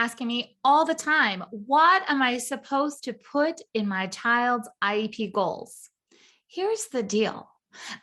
asking me all the time, what am I supposed to put in my child's IEP goals? Here's the deal.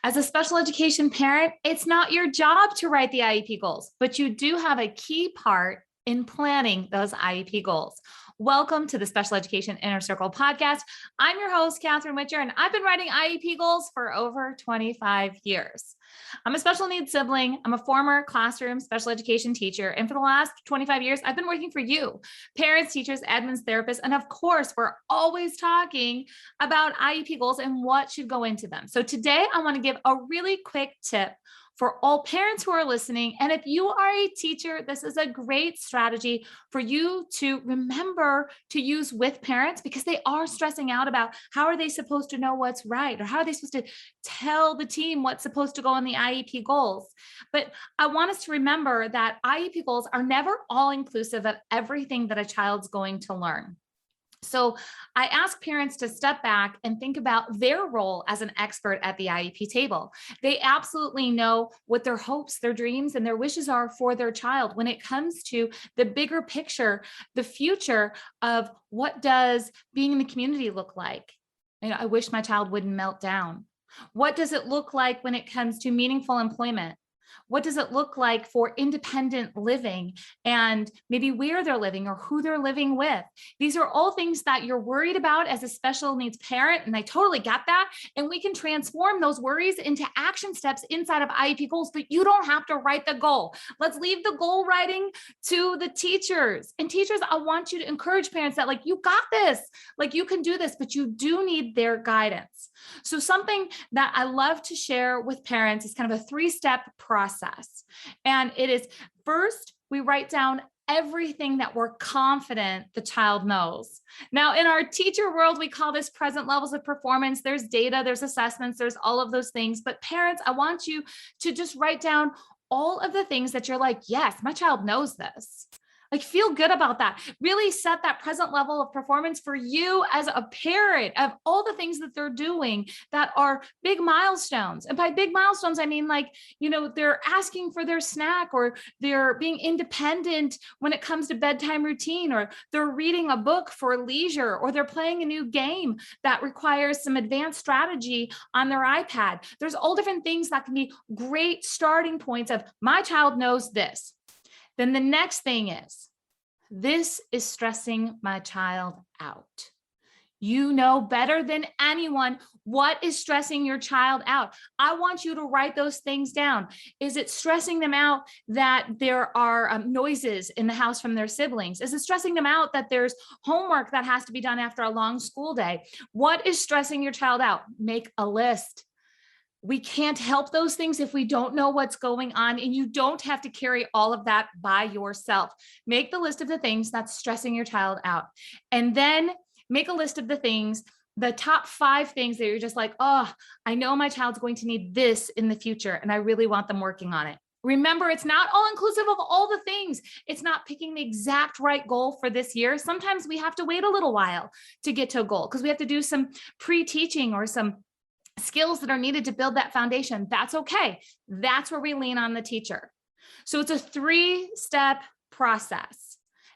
As a special education parent, it's not your job to write the IEP goals, but you do have a key part in planning those IEP goals. Welcome to the Special Education Inner Circle podcast. I'm your host, Catherine Witcher, and I've been writing IEP goals for over 25 years. I'm a special needs sibling. I'm a former classroom special education teacher. And for the last 25 years, I've been working for you, parents, teachers, admins, therapists. And of course, we're always talking about IEP goals and what should go into them. So today I want to give a really quick tip for all parents who are listening. And if you are a teacher, this is a great strategy for you to remember to use with parents because they are stressing out about how are they supposed to know what's right or how are they supposed to tell the team what's supposed to go on the IEP goals. But I want us to remember that IEP goals are never all inclusive of everything that a child's going to learn. So I ask parents to step back and think about their role as an expert at the IEP table. They absolutely know what their hopes, their dreams, and their wishes are for their child when it comes to the bigger picture, the future of what does being in the community look like. I wish my child wouldn't melt down. What does it look like when it comes to meaningful employment? What does it look like for independent living and maybe where they're living or who they're living with? These are all things that you're worried about as a special needs parent. And I totally get that. And we can transform those worries into action steps inside of IEP goals, but you don't have to write the goal. Let's leave the goal writing to the teachers. And teachers, I want you to encourage parents that you got this, you can do this, but you do need their guidance. So something that I love to share with parents is kind of a 3-step process. And it is first, we write down everything that we're confident the child knows. Now, in our teacher world, we call this present levels of performance. There's data, there's assessments, there's all of those things. But parents, I want you to just write down all of the things that you're like, yes, my child knows this. Feel good about that. Really set that present level of performance for you as a parent of all the things that they're doing that are big milestones. And by big milestones, I mean they're asking for their snack or they're being independent when it comes to bedtime routine, or they're reading a book for leisure, or they're playing a new game that requires some advanced strategy on their iPad. There's all different things that can be great starting points of my child knows this. Then the next thing is, this is stressing my child out. You know better than anyone what is stressing your child out. I want you to write those things down. Is it stressing them out that there are noises in the house from their siblings? Is it stressing them out that there's homework that has to be done after a long school day? What is stressing your child out? Make a list. We can't help those things if we don't know what's going on, and you don't have to carry all of that by yourself. Make the list of the things that's stressing your child out, and then make a list of the top 5 things that you're just like, oh, I know my child's going to need this in the future, and I really want them working on it. Remember, it's not all inclusive of all the things. It's not picking the exact right goal for this year. Sometimes we have to wait a little while to get to a goal because we have to do some pre-teaching or some skills that are needed to build that foundation. That's okay. That's where we lean on the teacher. So it's a 3-step process.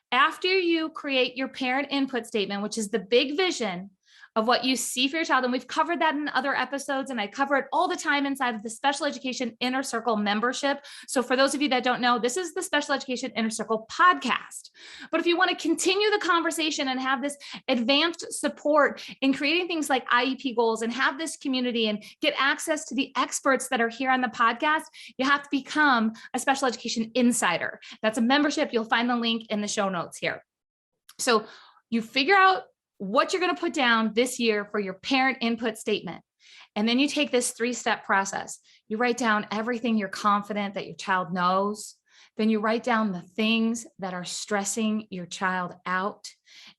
After you create your parent input statement, which is the big vision of what you see for your child, and we've covered that in other episodes, and I cover it all the time inside of the Special Education Inner Circle membership. So for those of you that don't know, this is the Special Education Inner Circle podcast. But if you want to continue the conversation and have this advanced support in creating things like IEP goals and have this community and get access to the experts that are here on the podcast, you have to become a Special Education Insider. That's a membership. You'll find the link in the show notes here. So you figure out what you're going to put down this year for your parent input statement. And then you take this 3-step process. You write down everything you're confident that your child knows. Then you write down the things that are stressing your child out.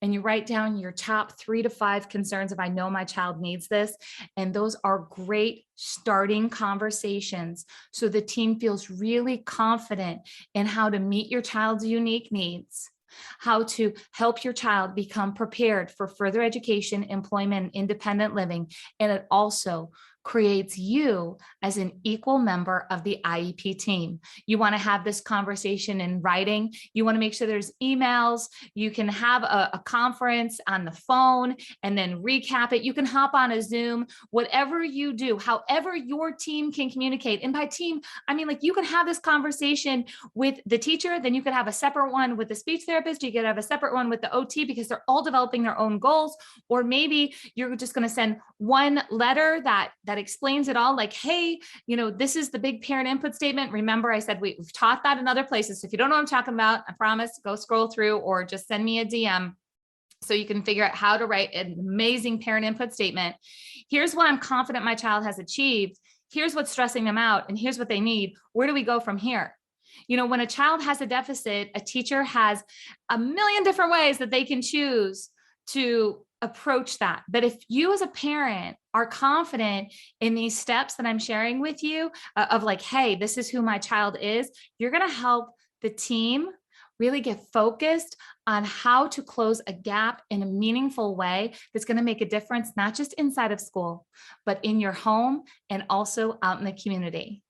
And you write down your top 3 to 5 concerns if I know my child needs this. And those are great starting conversations so the team feels really confident in how to meet your child's unique needs, how to help your child become prepared for further education, employment, and independent living. And it also creates you as an equal member of the IEP team. You want to have this conversation in writing. You want to make sure there's emails. You can have a conference on the phone and then recap it. You can hop on a Zoom, whatever you do, however your team can communicate. And by team, I mean, like, you can have this conversation with the teacher, then you could have a separate one with the speech therapist. You could have a separate one with the OT, because they're all developing their own goals. Or maybe you're just going to send one letter that explains it all, like, hey, this is the big parent input statement. Remember, I said we've taught that in other places. So if you don't know what I'm talking about, I promise, go scroll through or just send me a DM so you can figure out how to write an amazing parent input statement. Here's what I'm confident my child has achieved. Here's what's stressing them out, and here's what they need. Where do we go from here? When a child has a deficit, a teacher has a million different ways that they can choose to approach that. But if you as a parent are confident in these steps that I'm sharing with you, of like, hey, this is who my child is, you're going to help the team really get focused on how to close a gap in a meaningful way that's going to make a difference, not just inside of school, but in your home and also out in the community.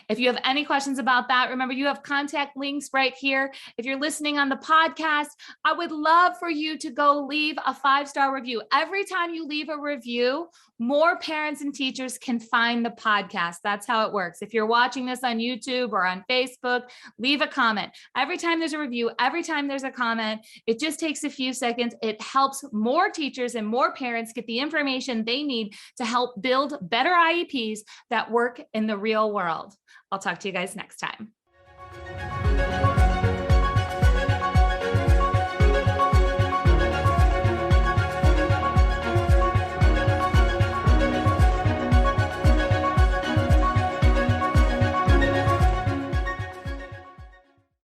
If you have any questions about that, remember, you have contact links right here. If you're listening on the podcast, I would love for you to go leave a 5-star review. Every time you leave a review, more parents and teachers can find the podcast. That's how it works. If you're watching this on YouTube or on Facebook, leave a comment. Every time there's a review, every time there's a comment, it just takes a few seconds. It helps more teachers and more parents get the information they need to help build better IEPs that work in the real world. I'll talk to you guys next time.